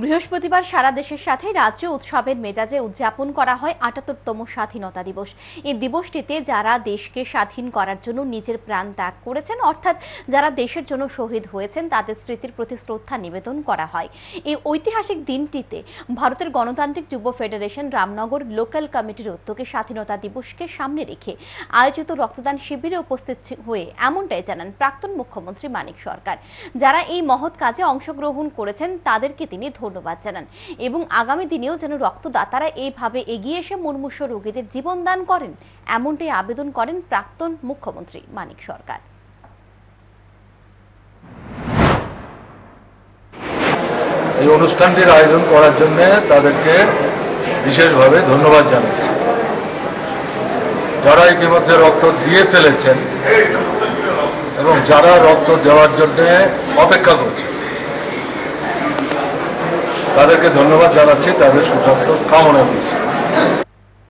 বৃহস্পতিবার সারা দেশের সাথে রাজ্যে উৎসবের মেজাজে উদযাপন করা হয় ৭৮তম স্বাধীনতা দিবস। এই দিবসটিতে যারা দেশকে স্বাধীন করার জন্য নিজের প্রাণ ত্যাগ করেছেন, অর্থাৎ যারা দেশের জন্য শহীদ হয়েছেন, তাদের স্মৃতির প্রতি শ্রদ্ধা নিবেদন করা হয়। এই ঐতিহাসিক দিনটিতে ভারতের গণতান্ত্রিক যুব ফেডারেশন রামনগর লোকাল কমিটির উদ্যোগে স্বাধীনতা দিবসকে সামনে রেখে আয়োজিত রক্তদান শিবিরে উপস্থিত হয়ে এমনটাই জানান প্রাক্তন মুখ্যমন্ত্রী মানিক সরকার। যারা এই মহৎ কাজে অংশগ্রহণ করেছেন তাদেরকে তিনি ধন্যবাদ জানান এবং আগামী দিনেও যেন রক্তদাতারা এইভাবে এগিয়ে এসে মুমূর্ষু রোগীদের জীবন দান করেন, এমনটাই আবেদন করেন প্রাক্তন মুখ্যমন্ত্রী মানিক সরকার। এই অনুষ্ঠানটির আয়োজন করার জন্য তাদেরকে বিশেষভাবে ধন্যবাদ জানাচ্ছি। যারা ইতিমধ্যে রক্ত দিয়ে ফেলেছেন এবং যারা রক্ত দেওয়ার জন্য অপেক্ষা করছেন তাদেরকে ধন্যবাদ জানাচ্ছি, তাদের সুস্বাস্থ্য কামনা করছি।